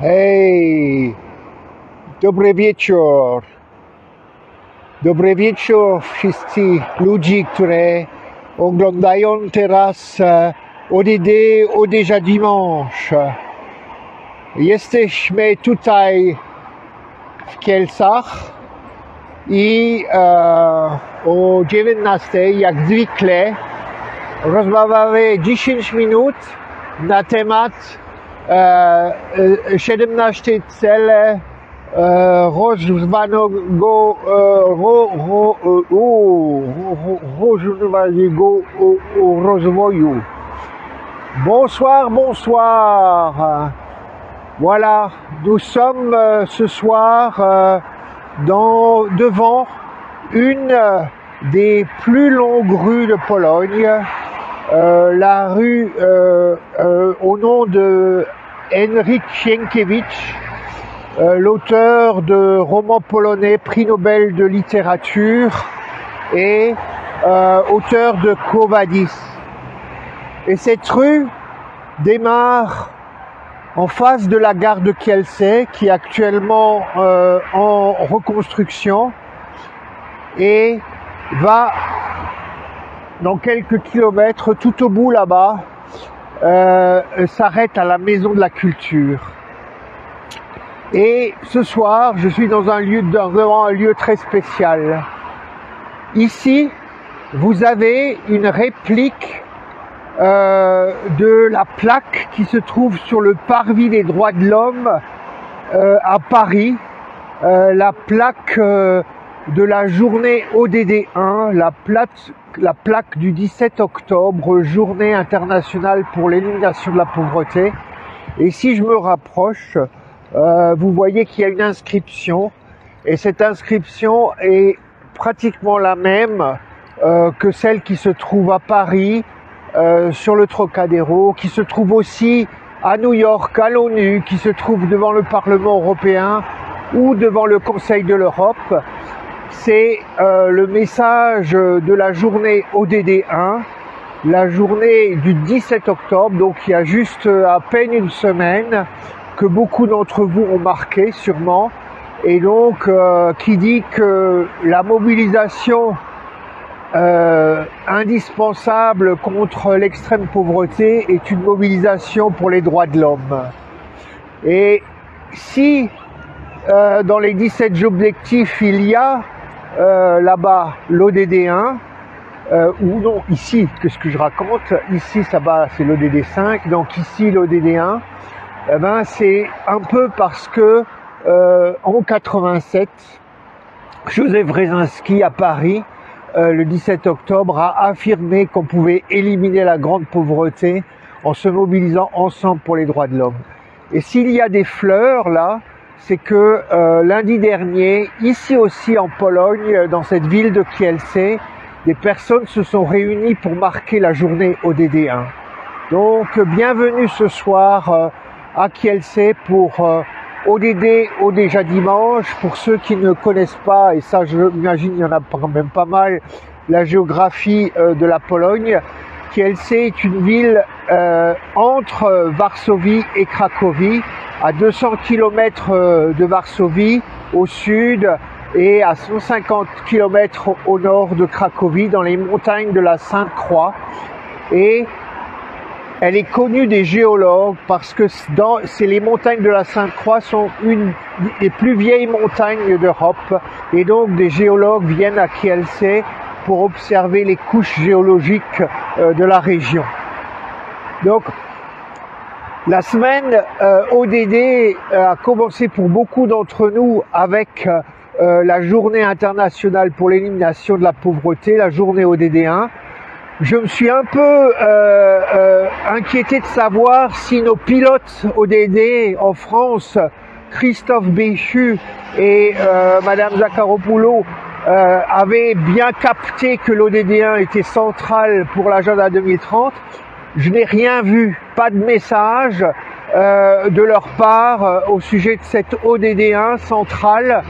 Hej, dobry wieczór. Dobry wieczór wszyscy ludzi, które oglądają teraz ODD Oddéjà Dimanche. Jesteśmy tutaj w Kielcach i o 19 jak zwykle rozmawiamy 10 minut na temat 17 cele różnorodnego rozwoju. Bonsoir, bonsoir. Voilà, nous sommes ce soir devant une des plus longues rues de Pologne, la rue au nom de Henryk Sienkiewicz, l'auteur de romans polonais, prix Nobel de littérature et auteur de Quo Vadis. Et cette rue démarre en face de la gare de Kielce, qui est actuellement en reconstruction, et va dans quelques kilomètres, tout au bout là-bas, s'arrête à la Maison de la Culture. Et ce soir, je suis devant un lieu très spécial. Ici, vous avez une réplique de la plaque qui se trouve sur le parvis des droits de l'homme à Paris, la plaque de la journée ODD 1, la plaque du 17 octobre, journée internationale pour l'élimination de la pauvreté. Et si je me rapproche, vous voyez qu'il y a une inscription, et cette inscription est pratiquement la même que celle qui se trouve à Paris, sur le Trocadéro, qui se trouve aussi à New York, à l'ONU, qui se trouve devant le Parlement européen ou devant le Conseil de l'Europe. C'est le message de la journée ODD 1, la journée du 17 octobre, donc il y a juste à peine une semaine, que beaucoup d'entre vous ont marqué sûrement, et donc qui dit que la mobilisation indispensable contre l'extrême pauvreté est une mobilisation pour les droits de l'homme. Et si dans les 17 objectifs il y a là-bas l'ODD 1, ou non, ici, qu'est-ce que je raconte, ici ça va, c'est l'ODD 5, donc ici l'ODD 1, eh ben, c'est un peu parce que en 87, Józef Brzezinski à Paris, le 17 octobre, a affirmé qu'on pouvait éliminer la grande pauvreté en se mobilisant ensemble pour les droits de l'homme. Et s'il y a des fleurs là, c'est que lundi dernier, ici aussi en Pologne, dans cette ville de Kielce, des personnes se sont réunies pour marquer la journée ODD 1. Donc bienvenue ce soir à Kielce pour ODD Oddéjà Dimanche. Pour ceux qui ne connaissent pas, et ça j'imagine il y en a quand même pas mal, la géographie de la Pologne, Kielce est une ville entre Varsovie et Cracovie, à 200 km de Varsovie au sud et à 150 km au nord de Cracovie, dans les montagnes de la Sainte-Croix. Et elle est connue des géologues parce que les montagnes de la Sainte-Croix sont une des plus vieilles montagnes d'Europe, et donc des géologues viennent à Kielce pour observer les couches géologiques de la région. Donc la semaine ODD a commencé pour beaucoup d'entre nous avec la journée internationale pour l'élimination de la pauvreté, la journée ODD 1. Je me suis un peu inquiété de savoir si nos pilotes ODD en France, Christophe Béchu et Madame Zakharopoulou, avaient bien capté que l'ODD 1 était central pour l'agenda 2030. Je n'ai rien vu, pas de message de leur part au sujet de cette ODD 1 centrale.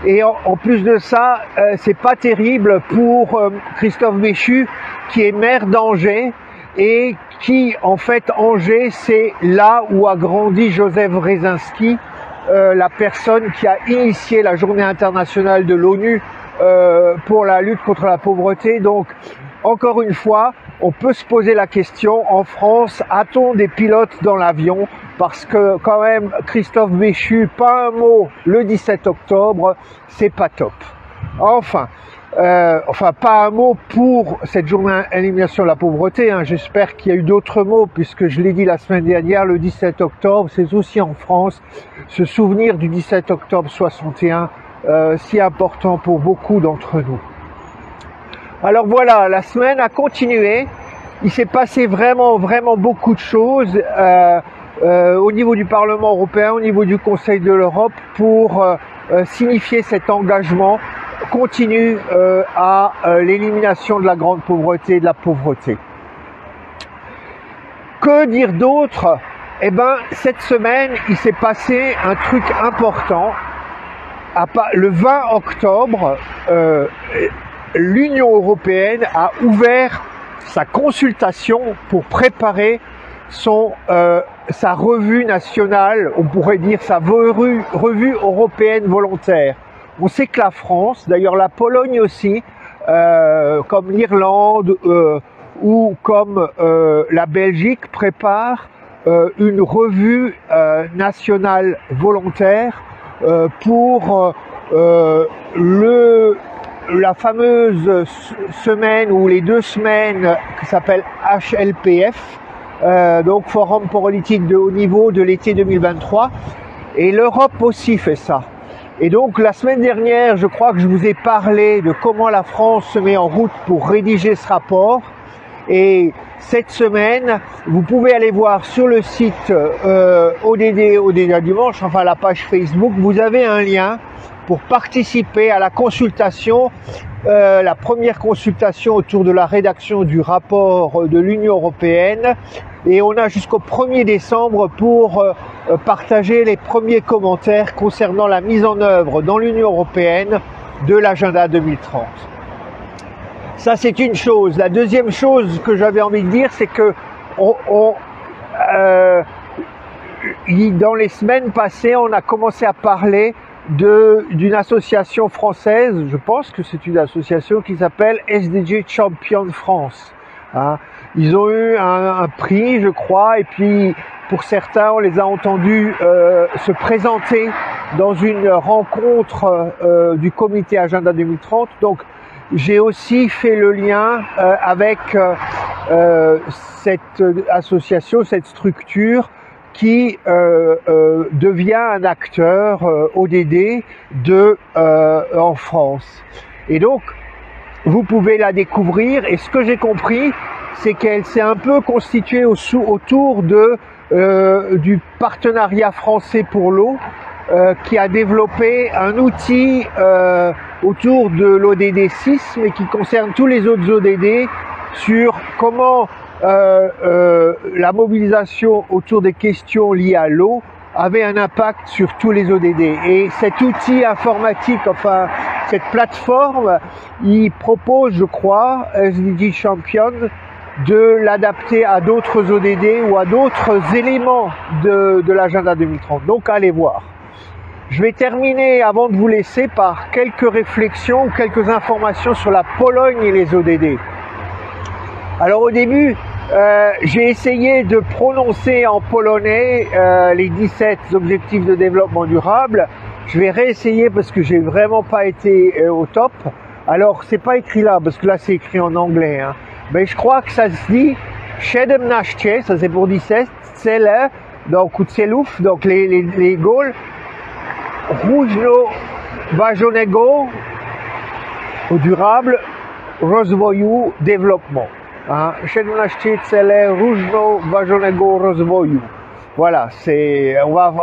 Et en plus de ça, c'est pas terrible pour Christophe Béchu, qui est maire d'Angers et qui, en fait, Angers, c'est là où a grandi Joseph Wresinski, la personne qui a initié la journée internationale de l'ONU pour la lutte contre la pauvreté. Donc, encore une fois, on peut se poser la question, en France, a-t-on des pilotes dans l'avion? Parce que quand même, Christophe Béchu, pas un mot le 17 octobre, c'est pas top. Enfin, pas un mot pour cette journée d'élimination de la pauvreté. Hein. J'espère qu'il y a eu d'autres mots, puisque je l'ai dit la semaine dernière, le 17 octobre, c'est aussi en France, ce souvenir du 17 octobre 61, si important pour beaucoup d'entre nous. Alors voilà, la semaine a continué. Il s'est passé vraiment beaucoup de choses au niveau du Parlement européen, au niveau du Conseil de l'Europe pour signifier cet engagement continu à l'élimination de la grande pauvreté et de la pauvreté. Que dire d'autre? Eh ben, cette semaine, il s'est passé un truc important. Le 20 octobre, l'Union européenne a ouvert sa consultation pour préparer sa revue nationale, on pourrait dire sa revue européenne volontaire. On sait que la France, d'ailleurs la Pologne aussi, comme l'Irlande ou comme la Belgique, prépare une revue nationale volontaire pour la fameuse semaine ou les 2 semaines qui s'appelle HLPF, donc Forum politique de haut niveau de l'été 2023, et l'Europe aussi fait ça. Et donc la semaine dernière, je crois que je vous ai parlé de comment la France se met en route pour rédiger ce rapport. Et cette semaine, vous pouvez aller voir sur le site ODD Dimanche, enfin la page Facebook, vous avez un lien pour participer à la consultation, la première consultation autour de la rédaction du rapport de l'Union européenne. Et on a jusqu'au 1er décembre pour partager les premiers commentaires concernant la mise en œuvre dans l'Union européenne de l'agenda 2030. Ça, c'est une chose. La deuxième chose que j'avais envie de dire, c'est que dans les semaines passées, on a commencé à parler d'une association française, je pense que c'est une association qui s'appelle SDG Champion France. Hein. Ils ont eu un prix, je crois, et puis pour certains, on les a entendus se présenter dans une rencontre du comité Agenda 2030. Donc, j'ai aussi fait le lien avec cette association, cette structure qui devient un acteur ODD en France. Et donc, vous pouvez la découvrir. Et ce que j'ai compris, c'est qu'elle s'est un peu constituée autour du partenariat français pour l'eau, qui a développé un outil autour de l'ODD 6, mais qui concerne tous les autres ODD, sur comment la mobilisation autour des questions liées à l'eau avait un impact sur tous les ODD. Et cet outil informatique, enfin cette plateforme, il propose, je crois, SDG Champion, de l'adapter à d'autres ODD ou à d'autres éléments de l'agenda 2030. Donc allez voir. Je vais terminer, avant de vous laisser, par quelques réflexions ou quelques informations sur la Pologne et les ODD. Alors au début, j'ai essayé de prononcer en polonais les 17 objectifs de développement durable. Je vais réessayer parce que j'ai vraiment pas été au top. Alors c'est pas écrit là, parce que là c'est écrit en anglais. Hein. Mais je crois que ça se dit 17, ça c'est pour 17, cele, donc celów, donc les goals. Różno ważnego au durable rozwoju développement. 17 cele różno ważnego rozwoju. Voilà,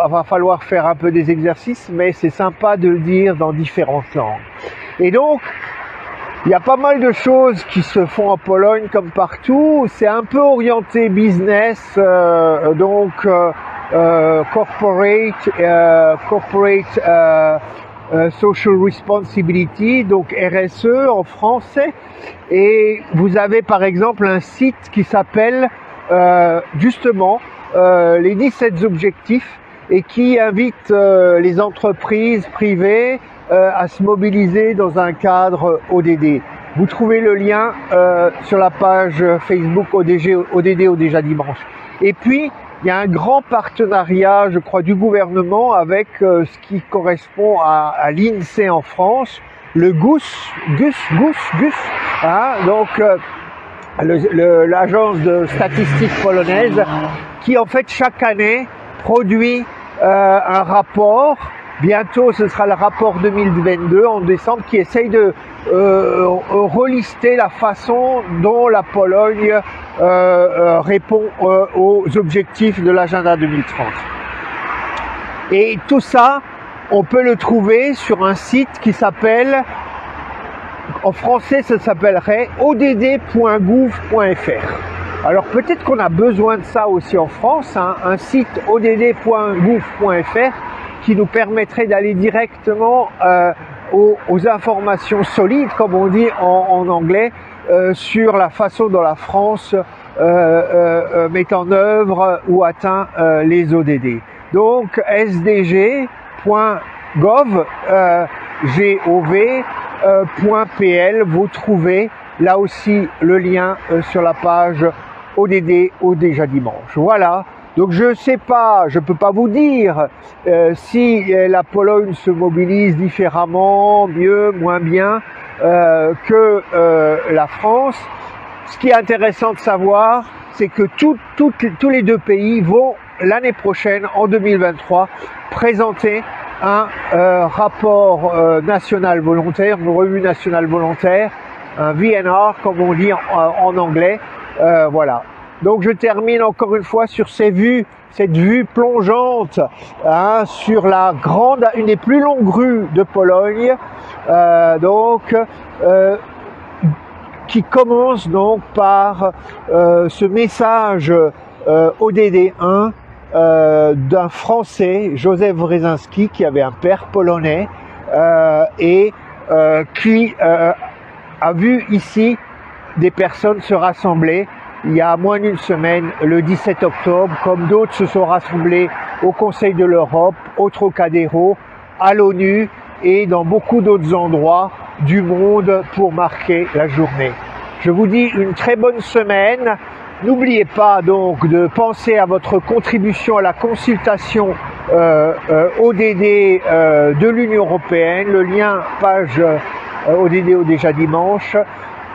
va falloir faire un peu des exercices, mais c'est sympa de le dire dans différentes langues. Et donc, il y a pas mal de choses qui se font en Pologne comme partout. C'est un peu orienté business, corporate social responsibility, donc RSE en français. Et vous avez par exemple un site qui s'appelle justement les 17 objectifs et qui invite les entreprises privées à se mobiliser dans un cadre ODD. Vous trouvez le lien sur la page Facebook ODD au déjà dimanche. Et puis, il y a un grand partenariat, je crois, du gouvernement avec ce qui correspond à l'INSEE en France, le GUS, hein, donc l'agence de statistiques polonaise, qui en fait chaque année produit un rapport. Bientôt, ce sera le rapport 2022 en décembre qui essaye de relister la façon dont la Pologne répond aux objectifs de l'agenda 2030. Et tout ça, on peut le trouver sur un site qui s'appelle, en français, ça s'appellerait odd.gouv.fr. Alors peut-être qu'on a besoin de ça aussi en France, hein, un site odd.gouv.fr qui nous permettrait d'aller directement aux informations solides, comme on dit en anglais, sur la façon dont la France met en œuvre ou atteint les ODD. Donc sdg.gov, gov.pl, vous trouvez là aussi le lien sur la page ODD au déjà dimanche. Voilà. Donc je sais pas, je peux pas vous dire si la Pologne se mobilise différemment, mieux, moins bien que la France. Ce qui est intéressant de savoir, c'est que tous les deux pays vont l'année prochaine, en 2023, présenter un rapport national volontaire, une revue nationale volontaire, un VNR comme on dit en anglais, voilà. Donc je termine encore une fois sur cette vue plongeante hein, sur une des plus longues rues de Pologne, qui commence donc par ce message ODD1 d'un Français, Joseph Wrezinski, qui avait un père polonais et qui a vu ici des personnes se rassembler il y a moins d'une semaine, le 17 octobre, comme d'autres se sont rassemblés au Conseil de l'Europe, au Trocadéro, à l'ONU et dans beaucoup d'autres endroits du monde pour marquer la journée. Je vous dis une très bonne semaine. N'oubliez pas donc de penser à votre contribution à la consultation ODD de l'Union européenne, le lien page ODD au déjà dimanche.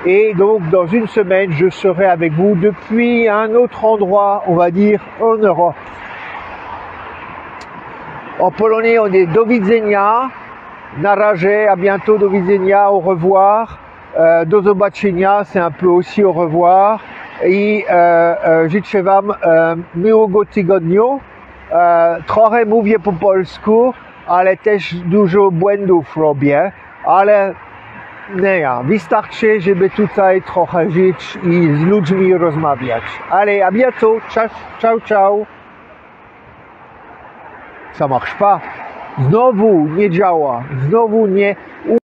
Et donc dans une semaine, je serai avec vous depuis un autre endroit, on va dire en Europe. En polonais, on est do widzenia, na razie, à bientôt, do widzenia, au revoir. Do zobaczenia, c'est un peu aussi au revoir. I życzę wam miłego tygodnia. Trochę mówię po polsku, ale też dużo błędów robię, ale nie, wystarczy, żeby tutaj trochę żyć i z ludźmi rozmawiać. Allez, à bientôt. Ciao, ciao. Ça marche pas. Znowu nie działa. Znowu nie